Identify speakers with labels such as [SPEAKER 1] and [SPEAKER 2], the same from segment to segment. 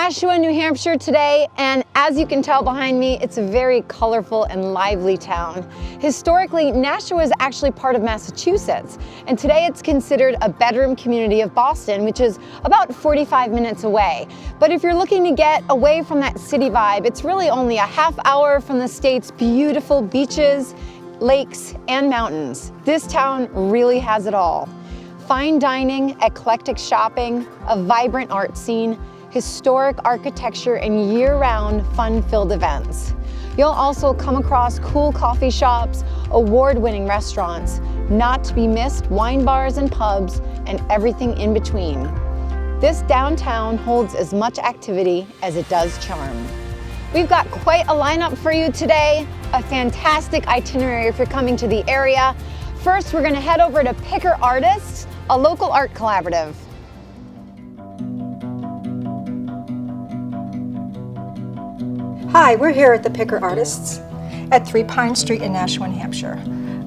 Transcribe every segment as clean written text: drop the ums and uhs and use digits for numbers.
[SPEAKER 1] Nashua, New Hampshire today, and as you can tell behind me, it's a very colorful and lively town. Historically, Nashua is actually part of Massachusetts, and today it's considered a bedroom community of Boston, which is about 45 minutes away. But if you're looking to get away from that city vibe, it's really only a half hour from the state's beautiful beaches, lakes, and mountains. This town really has it all. Fine dining, eclectic shopping, a vibrant art scene, historic architecture, and year-round fun-filled events. You'll also come across cool coffee shops, award-winning restaurants, not to be missed wine bars and pubs, and everything in between. This downtown holds as much activity as it does charm. We've got quite a lineup for you today, a fantastic itinerary if you're coming to the area. First, we're gonna head over to Picker Artists, a local art collaborative.
[SPEAKER 2] Hi, we're here at the Picker Artists at 3 Pine Street in Nashua, New Hampshire.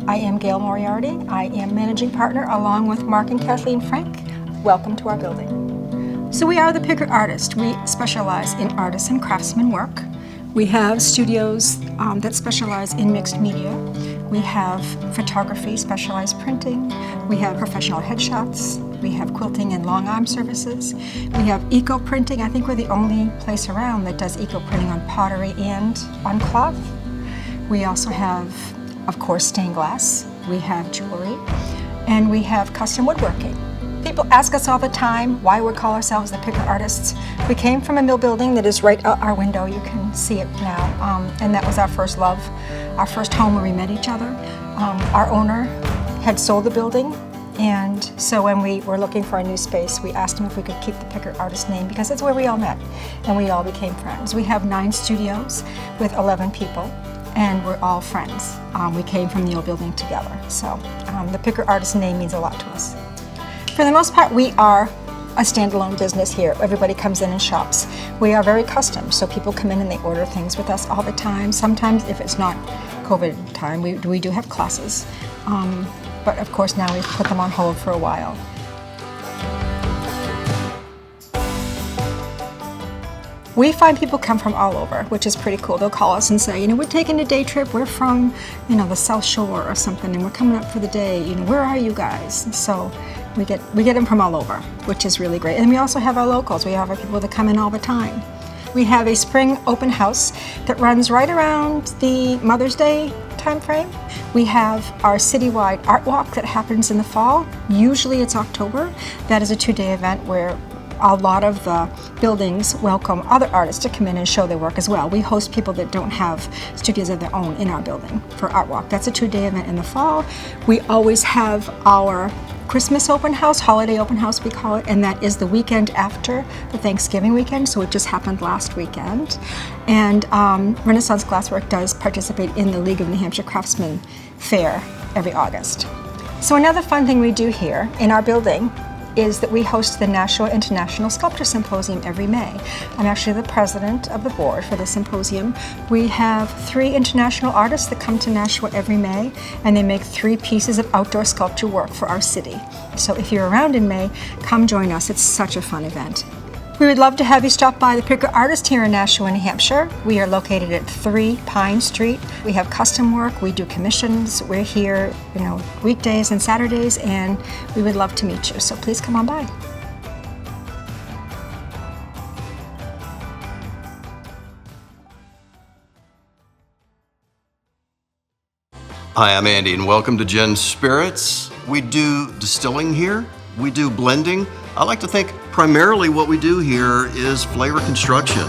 [SPEAKER 2] I am Gail Moriarty. I am managing partner along with Mark and Kathleen Frank. Welcome to our building. So we are the Picker Artists. We specialize in artisan craftsman work. We have studios that specialize in mixed media. We have photography, specialized printing. We have professional headshots. We have quilting and long arm services. We have eco printing. I think we're the only place around that does eco printing on pottery and on cloth. We also have, of course, stained glass. We have jewelry, and we have custom woodworking. People ask us all the time why we call ourselves the Picker Artists. We came from a mill building that is right out our window. You can see it now, and that was our first love, our first home where we met each other. Our owner had sold the building, and so when we were looking for a new space, we asked him if we could keep the Picker Artist name because that's where we all met, and we all became friends. We have 9 studios with 11 people, and we're all friends. We came from the old building together, so the Picker Artist name means a lot to us. For the most part, we are a standalone business here. Everybody comes in and shops. We are very custom, so people come in and they order things with us all the time. Sometimes, if it's not COVID time, we do have classes. But of course now we've put them on hold for a while. We find people come from all over, which is pretty cool. They'll call us and say, we're taking a day trip. We're from, the South Shore or something, and we're coming up for the day. Where are you guys? So we get them from all over, which is really great. And we also have our locals. We have our people that come in all the time. We have a spring open house that runs right around the Mother's Day time frame. We have our citywide art walk that happens in the fall. Usually it's October. That is a 2-day event where a lot of the buildings welcome other artists to come in and show their work as well. We host people that don't have studios of their own in our building for art walk. That's a 2-day event in the fall. We always have our Christmas open house, holiday open house we call it, and that is the weekend after the Thanksgiving weekend, so it just happened last weekend. And Renaissance Glasswork does participate in the League of New Hampshire Craftsmen Fair every August. So another fun thing we do here in our building is that we host the Nashua International Sculpture Symposium every May. I'm actually the president of the board for the symposium. We have 3 international artists that come to Nashua every May, and they make 3 pieces of outdoor sculpture work for our city. So if you're around in May, come join us. It's such a fun event. We would love to have you stop by the Picker Artist here in Nashua, New Hampshire. We are located at 3 Pine Street. We have custom work, we do commissions. We're here, weekdays and Saturdays, and we would love to meet you. So please come on by.
[SPEAKER 3] Hi, I'm Andy, and welcome to Jen's Spirits. We do distilling here. We do blending. I like to think primarily what we do here is flavor construction.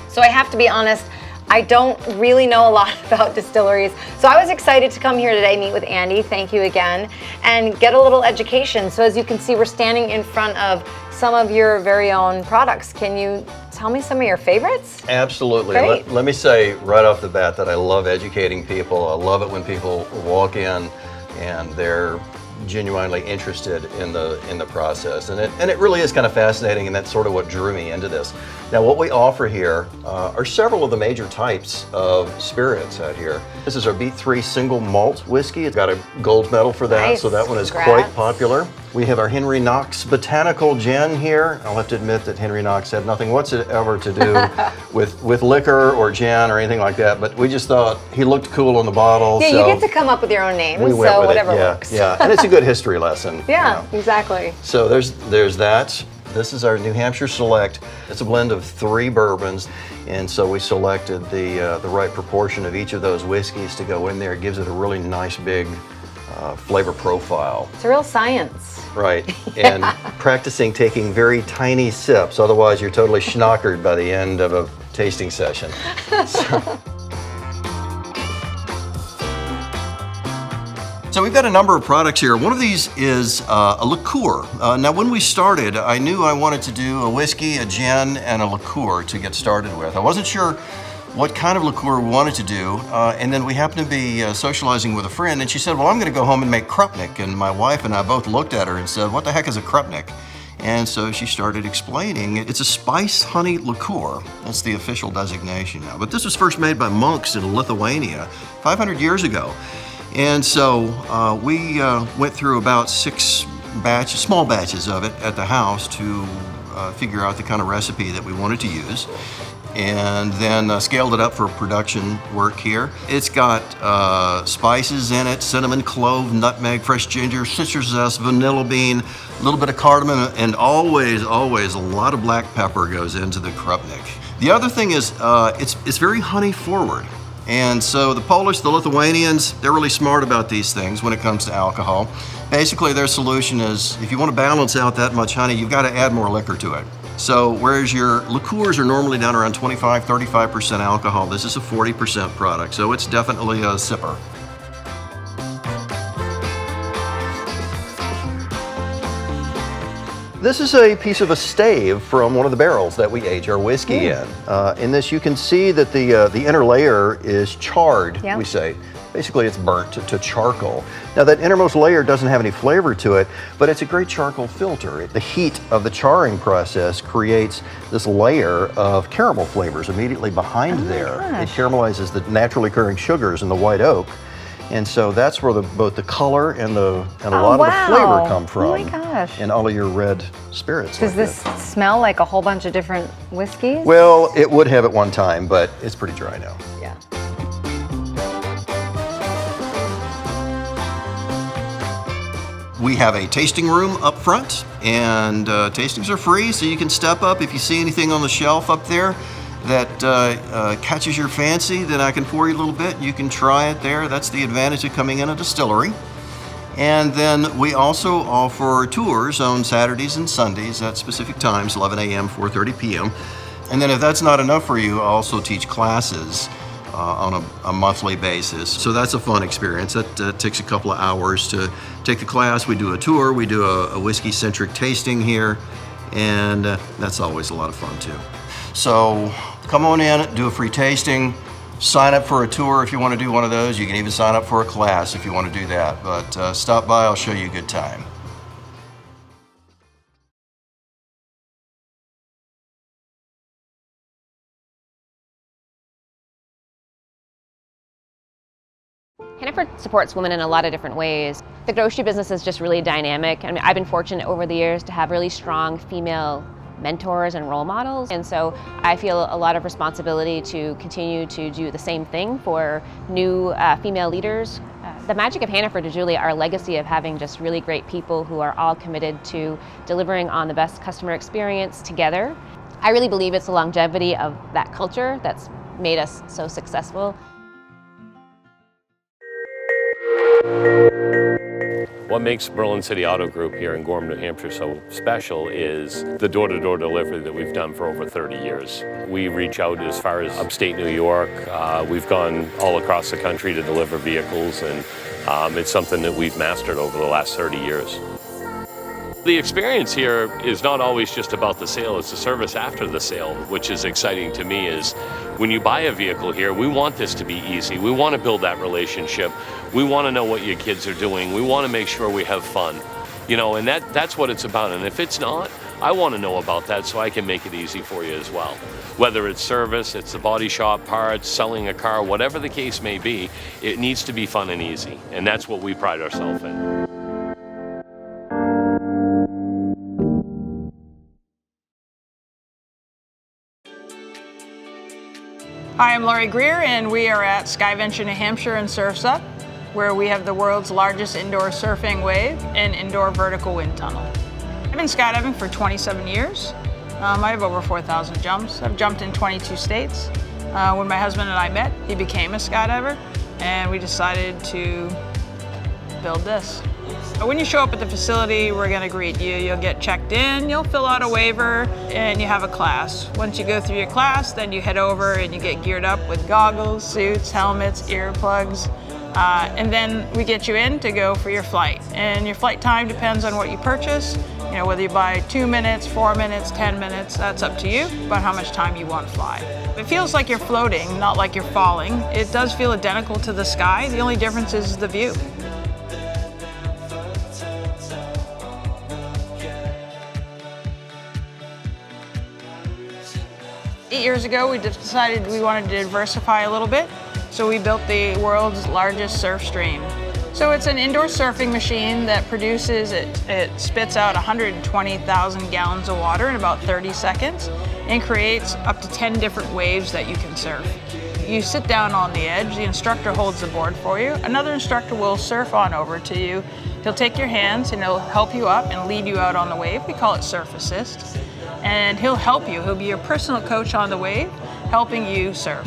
[SPEAKER 1] So I have to be honest, I don't really know a lot about distilleries. So I was excited to come here today, meet with Andy, thank you again, and get a little education. So as you can see, we're standing in front of some of your very own products. Can you tell me some of your favorites?
[SPEAKER 3] Absolutely. Let me say right off the bat that I love educating people. I love it when people walk in and they're genuinely interested in the process, and it really is kind of fascinating, and that's sort of what drew me into this. Now, what we offer here are several of the major types of spirits out here. This is our Beat 3 single malt whiskey. It's got a gold medal for that,
[SPEAKER 1] Nice.
[SPEAKER 3] so that one is
[SPEAKER 1] Congrats.
[SPEAKER 3] quite popular. We have our Henry Knox Botanical Gin here. I'll have to admit that Henry Knox had nothing whatsoever to do with liquor or gin or anything like that, but we just thought he looked cool on the bottle.
[SPEAKER 1] Yeah,
[SPEAKER 3] so
[SPEAKER 1] you get to come up with your own name,
[SPEAKER 3] we went
[SPEAKER 1] so
[SPEAKER 3] with
[SPEAKER 1] whatever
[SPEAKER 3] it. Yeah,
[SPEAKER 1] works.
[SPEAKER 3] yeah, and it's a good history lesson.
[SPEAKER 1] Yeah,
[SPEAKER 3] you know.
[SPEAKER 1] exactly.
[SPEAKER 3] So there's that. This is our New Hampshire Select. It's a blend of 3 bourbons, and so we selected the right proportion of each of those whiskeys to go in there. It gives it a really nice big flavor profile.
[SPEAKER 1] It's a real science.
[SPEAKER 3] Right, and practicing taking very tiny sips, otherwise you're totally schnockered by the end of a tasting session. So we've got a number of products here. One of these is a liqueur. Now when we started, I knew I wanted to do a whiskey, a gin, and a liqueur to get started with. I wasn't sure what kind of liqueur we wanted to do, and then we happened to be socializing with a friend, and she said, well, I'm gonna go home and make Krupnik, and my wife and I both looked at her and said, what the heck is a Krupnik? And so she started explaining, it's a spice honey liqueur. That's the official designation now. But this was first made by monks in Lithuania 500 years ago. And so we went through about 6 small batches of it at the house to figure out the kind of recipe that we wanted to use, and then scaled it up for production work here. It's got spices in it: cinnamon, clove, nutmeg, fresh ginger, citrus zest, vanilla bean, a little bit of cardamom, and always a lot of black pepper goes into the Krupnik. The other thing is it's very honey forward. And so the Polish, the Lithuanians, they're really smart about these things when it comes to alcohol. Basically, their solution is, if you want to balance out that much honey, you've got to add more liquor to it. So whereas your liqueurs are normally down around 25-35% alcohol, this is a 40% product, so it's definitely a sipper. This is a piece of a stave from one of the barrels that we age our whiskey in. In this, you can see that the inner layer is charred,
[SPEAKER 1] Yep.
[SPEAKER 3] we say. Basically, it's burnt to charcoal. Now, that innermost layer doesn't have any flavor to it, but it's a great charcoal filter. The heat of the charring process creates this layer of caramel flavors immediately behind there. It caramelizes the naturally occurring sugars in the white oak. And so that's where both the color and a lot of the flavor come from.
[SPEAKER 1] Oh my gosh.
[SPEAKER 3] In all of your red spirits.
[SPEAKER 1] Does this smell like a whole bunch of different whiskeys?
[SPEAKER 3] Well, it would have at one time, but it's pretty dry now.
[SPEAKER 1] Yeah.
[SPEAKER 3] We have a tasting room up front, and tastings are free, so you can step up. If you see anything on the shelf up there that catches your fancy, then I can pour you a little bit. You can try it there. That's the advantage of coming in a distillery. And then we also offer tours on Saturdays and Sundays at specific times, 11 a.m., 4:30 p.m. And then if that's not enough for you, I also teach classes on a monthly basis. So that's a fun experience. That takes a couple of hours to take the class. We do a tour, we do a whiskey-centric tasting here, and that's always a lot of fun too. So come on in, do a free tasting, sign up for a tour if you want to do one of those. You can even sign up for a class if you want to do that. But stop by, I'll show you a good time.
[SPEAKER 4] Hannaford supports women in a lot of different ways. The grocery business is just really dynamic. I mean, I've been fortunate over the years to have really strong female mentors and role models, and so I feel a lot of responsibility to continue to do the same thing for new female leaders. The magic of Hannaford is really our legacy of having just really great people who are all committed to delivering on the best customer experience together. I really believe it's the longevity of that culture that's made us so successful.
[SPEAKER 5] What makes Berlin City Auto Group here in Gorham, New Hampshire so special is the door-to-door delivery that we've done for over 30 years. We reach out as far as upstate New York. We've gone all across the country to deliver vehicles, and it's something that we've mastered over the last 30 years. The experience here is not always just about the sale, it's the service after the sale, which is exciting to me. Is when you buy a vehicle here, we want this to be easy. We want to build that relationship. We want to know what your kids are doing. We want to make sure we have fun, you know, and that's what it's about. And if it's not, I want to know about that so I can make it easy for you as well. Whether it's service, it's the body shop, parts, selling a car, whatever the case may be, it needs to be fun and easy. And that's what we pride ourselves in.
[SPEAKER 6] Hi, I'm Laurie Greer, and we are at Skydiving, New Hampshire in Surf's Up, where we have the world's largest indoor surfing wave and indoor vertical wind tunnel. I've been skydiving for 27 years. I have over 4,000 jumps. I've jumped in 22 states. When my husband and I met, he became a skydiver, and we decided to build this. When you show up at the facility, we're going to greet you. You'll get checked in, you'll fill out a waiver, and you have a class. Once you go through your class, then you head over and you get geared up with goggles, suits, helmets, earplugs, and then we get you in to go for your flight. And your flight time depends on what you purchase. You know, whether you buy 2 minutes, 4 minutes, 10 minutes, that's up to you, about how much time you want to fly. It feels like you're floating, not like you're falling. It does feel identical to the sky. The only difference is the view. Eight years ago, we decided we wanted to diversify a little bit, so we built the world's largest surf stream. So it's an indoor surfing machine that produces, it spits out 120,000 gallons of water in about 30 seconds and creates up to 10 different waves that you can surf. You sit down on the edge, the instructor holds the board for you. Another instructor will surf on over to you. He'll take your hands and he'll help you up and lead you out on the wave. We call it surf assist. And he'll help you. He'll be your personal coach on the wave, helping you surf.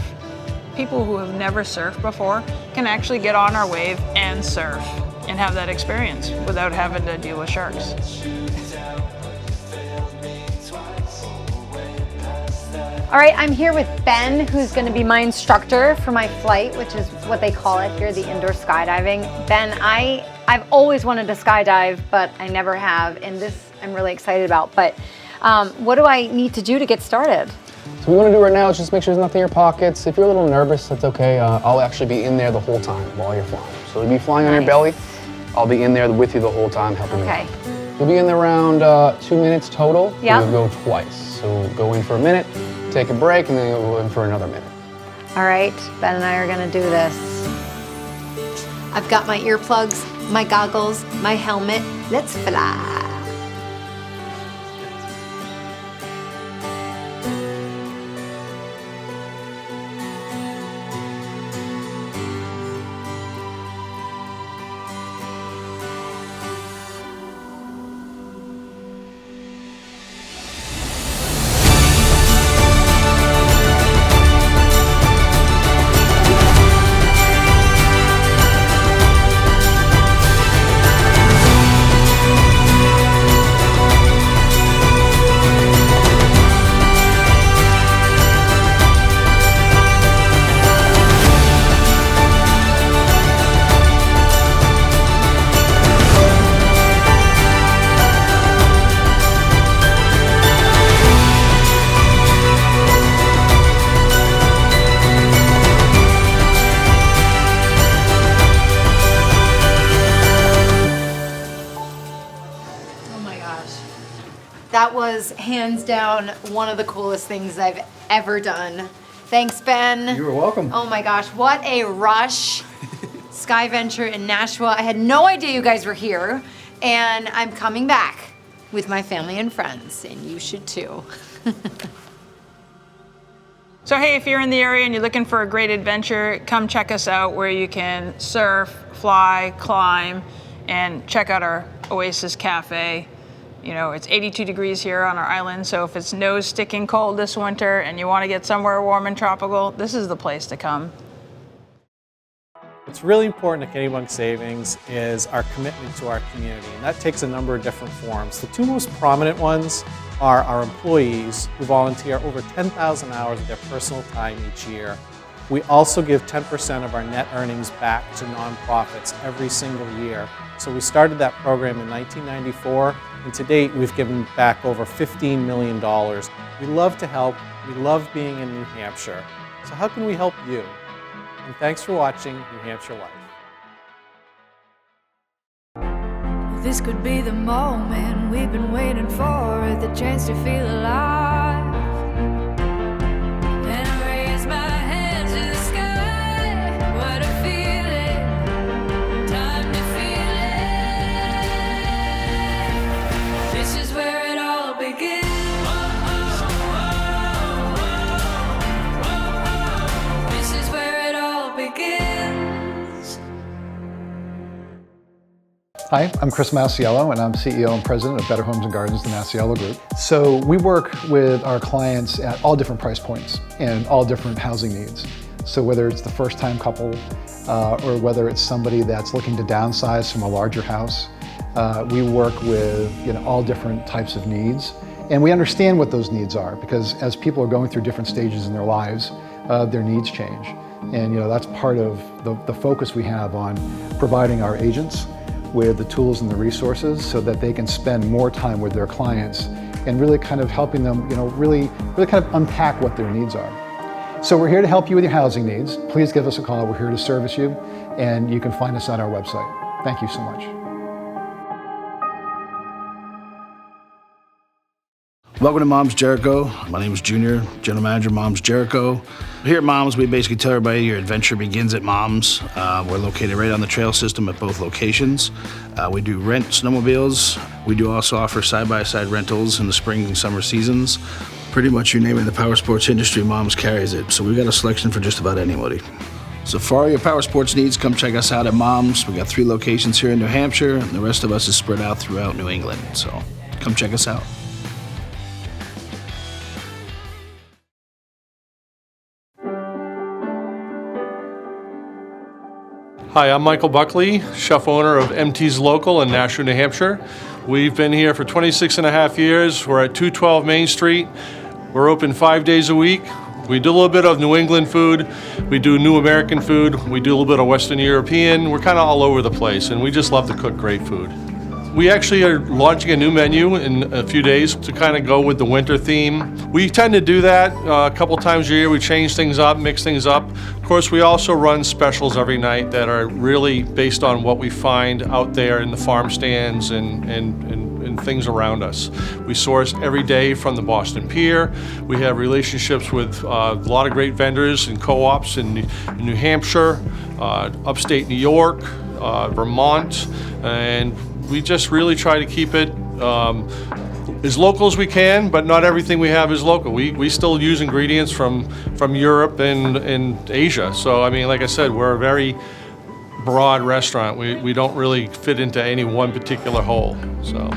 [SPEAKER 6] People who have never surfed before can actually get on our wave and surf and have that experience without having to deal with sharks.
[SPEAKER 1] All right, I'm here with Ben, who's going to be my instructor for my flight, which is what they call it here, the indoor skydiving. Ben, I've always wanted to skydive, but I never have, and this I'm really excited about. But what do I need to do to get started?
[SPEAKER 7] So what we want to do right now is just make sure there's nothing in your pockets. If you're a little nervous, that's okay. I'll actually be in there the whole time while you're flying. So you'll be flying on your belly. I'll be in there with you the whole time helping you. Okay. You'll be in there around 2 minutes total.
[SPEAKER 1] Yeah.
[SPEAKER 7] You'll go twice. So go in for a minute, take a break, and then you'll go in for another minute.
[SPEAKER 1] All right, Ben and I are going to do this. I've got my earplugs, my goggles, my helmet. Let's fly. That was hands down one of the coolest things I've ever done. Thanks, Ben.
[SPEAKER 7] You were welcome.
[SPEAKER 1] Oh my gosh, what a rush. Skyventure in Nashua. I had no idea you guys were here, and I'm coming back with my family and friends, and you should too.
[SPEAKER 6] So hey, if you're in the area and you're looking for a great adventure, come check us out where you can surf, fly, climb, and check out our Oasis Cafe. You know, it's 82 degrees here on our island, so if it's nose-sticking cold this winter and you want to get somewhere warm and tropical, this is the place to come.
[SPEAKER 8] What's really important at Canadian Bank Savings is our commitment to our community, and that takes a number of different forms. The two most prominent ones are our employees, who volunteer over 10,000 hours of their personal time each year We also give 10% of our net earnings back to nonprofits every single year. So we started that program in 1994, and to date we've given back over $15 million. We love to help, we love being in New Hampshire. So how can we help you? And thanks for watching New Hampshire Life.
[SPEAKER 9] This could be the moment we've been waiting for, the chance to feel alive. And I raise my hands to the sky, what a feeling, time to feel it. This is where it all begins. This is where it all begins.
[SPEAKER 10] Hi, I'm Chris Masiello, and I'm CEO and President of Better Homes and Gardens, the Masiello Group. So we work with our clients at all different price points and all different housing needs. So whether it's the first-time couple or whether it's somebody that's looking to downsize from a larger house, we work with all different types of needs. And we understand what those needs are because as people are going through different stages in their lives, their needs change. And that's part of the focus we have on providing our agents with the tools and the resources so that they can spend more time with their clients and really kind of helping them, really kind of unpack what their needs are. So we're here to help you with your housing needs. Please give us a call. We're here to service you, and you can find us on our website. Thank you so much.
[SPEAKER 11] Welcome to Mom's Jericho. My name is Junior, General Manager, Mom's Jericho. Here at Mom's, we basically tell everybody your adventure begins at Mom's. We're located right on the trail system at both locations. We do rent snowmobiles. We do also offer side-by-side rentals in the spring and summer seasons. Pretty much you name it in the power sports industry, Mom's carries it. So we've got a selection for just about anybody. So for all your power sports needs, come check us out at Mom's. We got 3 locations here in New Hampshire, and the rest of us is spread out throughout New England. So come check us out.
[SPEAKER 12] Hi, I'm Michael Buckley, chef owner of MT's Local in Nashua, New Hampshire. We've been here for 26 and a half years. We're at 212 Main Street. We're open 5 days a week. We do a little bit of New England food. We do New American food. We do a little bit of Western European. We're kind of all over the place, and we just love to cook great food. We actually are launching a new menu in a few days to kind of go with the winter theme. We tend to do that a couple times a year. We change things up, mix things up. Of course, we also run specials every night that are really based on what we find out there in the farm stands and things around us. We source every day from the Boston Pier. We have relationships with a lot of great vendors and co-ops in New Hampshire, upstate New York, Vermont, and we just really try to keep it as local as we can, but not everything we have is local. We still use ingredients from Europe and Asia. So, I mean, like I said, we're a very broad restaurant. We don't really fit into any one particular hole, so.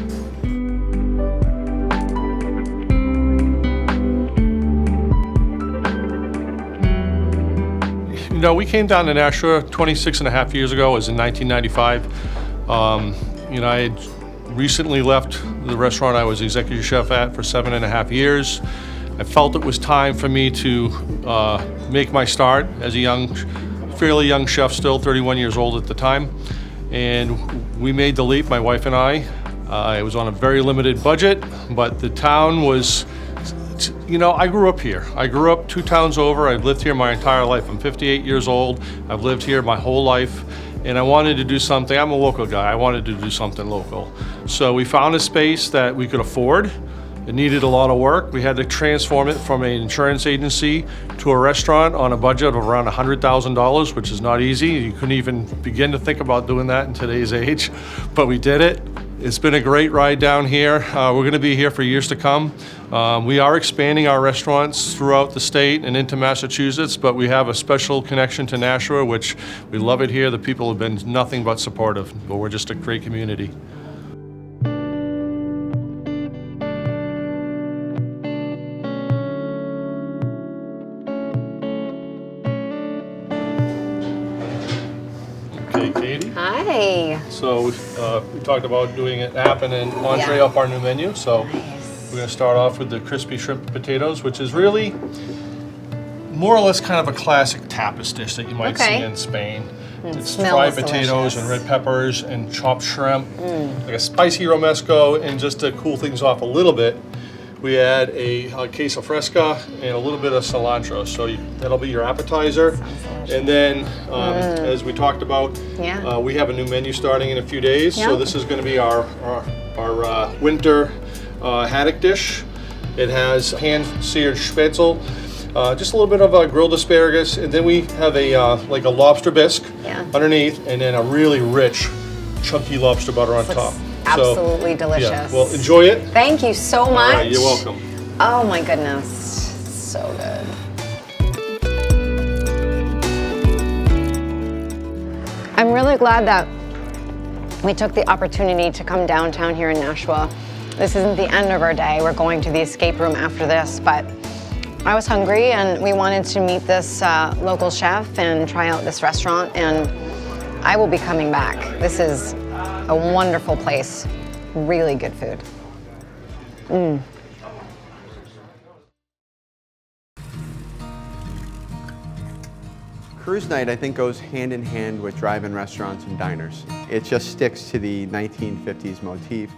[SPEAKER 12] We came down to Nashua 26 and a half years ago. It was in 1995. I had recently left the restaurant I was executive chef at for 7.5 years. I felt it was time for me to make my start as a fairly young chef, still 31 years old at the time. And we made the leap, my wife and I. It was on a very limited budget, but the town was, I grew up here. I grew up 2 towns over. I've lived here my entire life. I'm 58 years old. I've lived here my whole life. And I wanted to do something, I'm a local guy, I wanted to do something local. So we found a space that we could afford. It needed a lot of work. We had to transform it from an insurance agency to a restaurant on a budget of around $100,000, which is not easy. You couldn't even begin to think about doing that in today's age, but we did it. It's been a great ride down here. We're gonna be here for years to come. We are expanding our restaurants throughout the state and into Massachusetts, but we have a special connection to Nashua, which we love it here. The people have been nothing but supportive, but we're just a great community. Okay, Katie.
[SPEAKER 1] Hi.
[SPEAKER 12] So we talked about doing an app and an entree up our new menu. So we're going to start off with the crispy shrimp potatoes, which is really more or less kind of a classic tapas dish that you might see in Spain. It's fried potatoes and red peppers and chopped shrimp, like a spicy romesco, and just to cool things off a little bit, we add a queso fresca and a little bit of cilantro. So that'll be your appetizer. And then, as we talked about, we have a new menu starting in a few days. So this is going to be our winter haddock dish. It has hand-seared spätzle, just a little bit of grilled asparagus, and then we have a like a lobster bisque underneath, and then a really rich, chunky lobster butter on top.
[SPEAKER 1] Absolutely delicious.
[SPEAKER 12] Yeah, well, enjoy it.
[SPEAKER 1] Thank you so much.
[SPEAKER 12] All right, you're welcome.
[SPEAKER 1] Oh my goodness, so good. I'm really glad that we took the opportunity to come downtown here in Nashua. This isn't the end of our day. We're going to the escape room after this, but I was hungry and we wanted to meet this local chef and try out this restaurant, and I will be coming back. This is a wonderful place, really good food.
[SPEAKER 13] Cruise night, I think, goes hand in hand with drive-in restaurants and diners. It just sticks to the 1950s motif.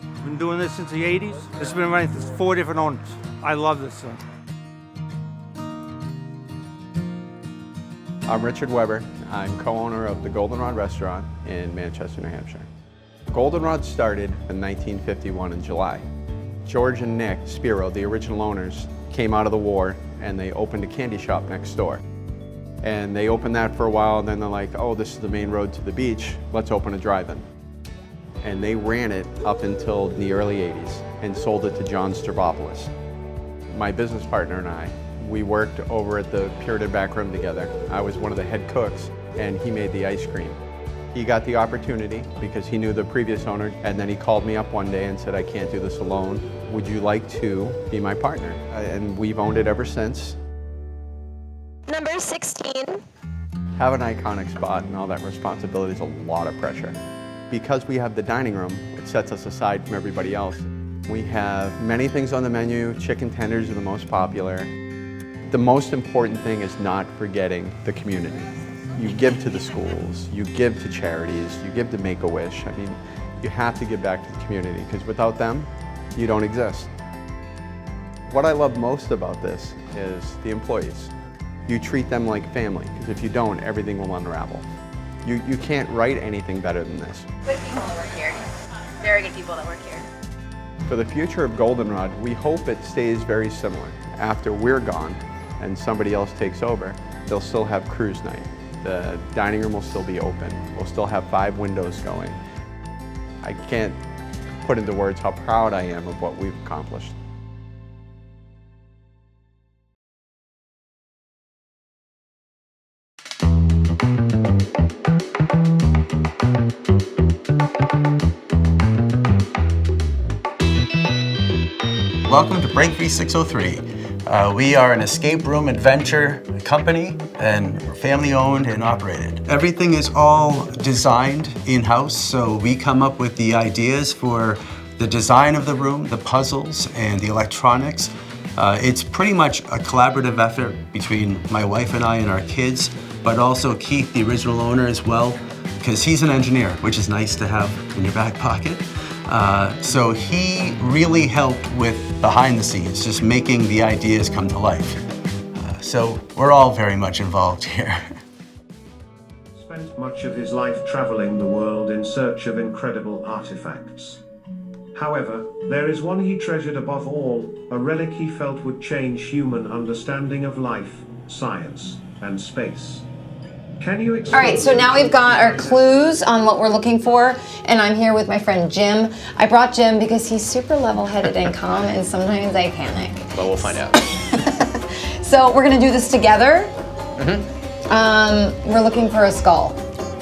[SPEAKER 14] I've been doing this since the 80s. It's been running through 4 different owners. I love this thing.
[SPEAKER 13] I'm Richard Weber. I'm co-owner of the Goldenrod Restaurant in Manchester, New Hampshire. Goldenrod started in 1951 in July. George and Nick Spiro, the original owners, came out of the war and they opened a candy shop next door. And they opened that for a while, and then they're like, oh, this is the main road to the beach, let's open a drive-in. And they ran it up until the early 80s and sold it to John Stavropoulos. My business partner and I, we worked over at the Puritan back room together. I was one of the head cooks, and he made the ice cream. He got the opportunity because he knew the previous owner, and then he called me up one day and said, I can't do this alone. Would you like to be my partner? And we've owned it ever since.
[SPEAKER 15] Number 16.
[SPEAKER 13] Have an iconic spot and all that responsibility is a lot of pressure. Because we have the dining room, it sets us aside from everybody else. We have many things on the menu. Chicken tenders are the most popular. The most important thing is not forgetting the community. You give to the schools, you give to charities, you give to Make-A-Wish. I mean, you have to give back to the community because without them, you don't exist. What I love most about this is the employees. You treat them like family, because if you don't, everything will unravel. You can't write anything better than this.
[SPEAKER 15] Good people that work here. Very good people that work here.
[SPEAKER 13] For the future of Goldenrod, we hope it stays very similar. After we're gone and somebody else takes over, they'll still have cruise night. The dining room will still be open. We'll still have 5 windows going. I can't put into words how proud I am of what we've accomplished.
[SPEAKER 16] Welcome to Breakfree 603. We are an escape room adventure company and family owned and operated. Everything is all designed in-house, so we come up with the ideas for the design of the room, the puzzles, and the electronics. It's pretty much a collaborative effort between my wife and I and our kids, but also Keith, the original owner, as well, because he's an engineer, which is nice to have in your back pocket. So he really helped with behind the scenes, just making the ideas come to life. So we're all very much involved here.
[SPEAKER 17] Spent much of his life traveling the world in search of incredible artifacts. However, there is one he treasured above all, a relic he felt would change human understanding of life, science, and space. Can you explain?
[SPEAKER 1] All right, so now we've got our clues on what we're looking for, and I'm here with my friend Jim. I brought Jim because he's super level-headed and calm, and sometimes I panic.
[SPEAKER 18] Well, we'll find out.
[SPEAKER 1] So we're gonna do this together. We're looking for a skull.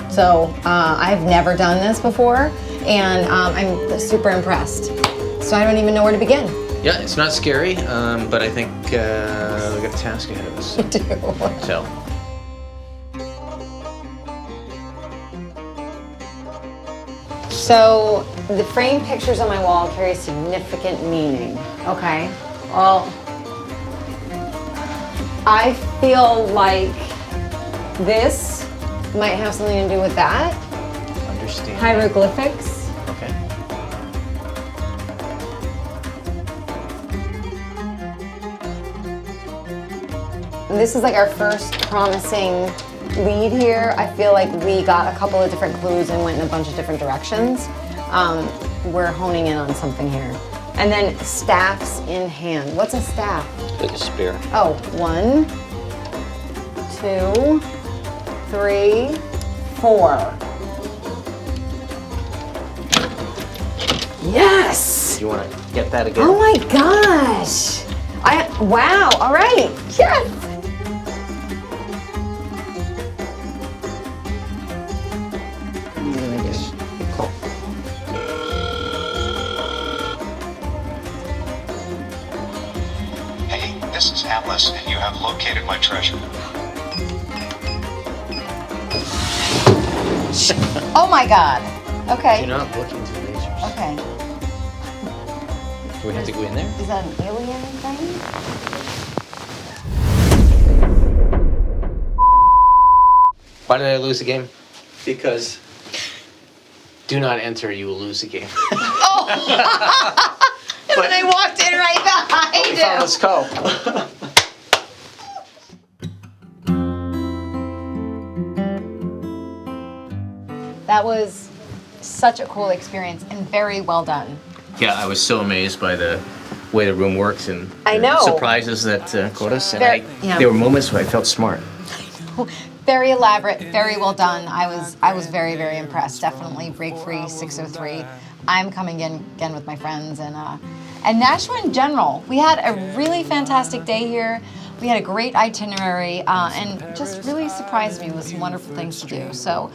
[SPEAKER 1] So I've never done this before, and I'm super impressed. So I don't even know where to begin.
[SPEAKER 18] Yeah, it's not scary, but I think we got a task ahead of us.
[SPEAKER 1] We do.
[SPEAKER 18] So.
[SPEAKER 1] So the framed pictures on my wall carry significant meaning. Okay. Well, I feel like this might have something to do with that.
[SPEAKER 18] Understand.
[SPEAKER 1] Hieroglyphics.
[SPEAKER 18] Okay.
[SPEAKER 1] This is like our first promising lead here. I feel like we got a couple of different clues and went in a bunch of different directions. We're honing in on something here. And then staffs in hand. What's a staff?
[SPEAKER 18] Like a spear.
[SPEAKER 1] Oh, 1, 2, 3, 4. Yes!
[SPEAKER 18] Do you want to get that again?
[SPEAKER 1] Oh my gosh! Wow, all right, yes!
[SPEAKER 18] Cool.
[SPEAKER 19] Hey, this is Atlas, and you have located my treasure.
[SPEAKER 1] Oh my god. Okay.
[SPEAKER 18] Do not look into lasers.
[SPEAKER 1] Okay.
[SPEAKER 18] Do we have to go in there?
[SPEAKER 1] Is that an alien thing?
[SPEAKER 18] Why did I lose the game?
[SPEAKER 19] Because
[SPEAKER 18] Do not enter, you will lose the game.
[SPEAKER 1] Oh! And then I walked in right behind him.
[SPEAKER 18] Let's go.
[SPEAKER 1] That was such a cool experience and very well done.
[SPEAKER 18] Yeah, I was so amazed by the way the room works and
[SPEAKER 1] I
[SPEAKER 18] the
[SPEAKER 1] know.
[SPEAKER 18] surprises that caught us. And
[SPEAKER 1] Yeah.
[SPEAKER 18] there were moments where I felt smart.
[SPEAKER 1] Very elaborate, very well done. I was very, very impressed. Definitely break free 603. I'm coming in again with my friends and Nashua in general. We had a really fantastic day here. We had a great itinerary and just really surprised me with some wonderful things to do. So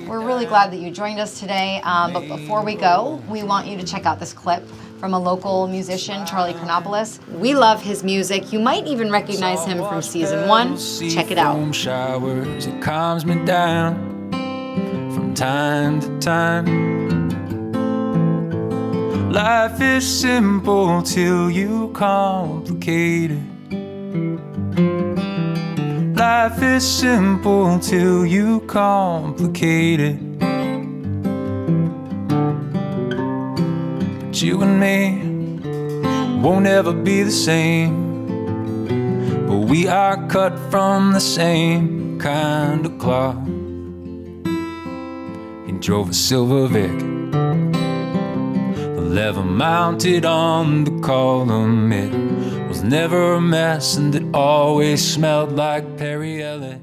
[SPEAKER 1] we're really glad that you joined us today. But before we go, we want you to check out this clip from a local musician, Charlie Chronopoulos. We love his music. You might even recognize him from season 1. Check it out.
[SPEAKER 20] Showers, it calms me down from time to time. Life is simple till you complicate it. Life is simple till you complicate it. But you and me won't ever be the same. But we are cut from the same kind of cloth. He drove a Silver Vic, the lever mounted on the column. It was never a mess and it always smelled like Perry Ellis.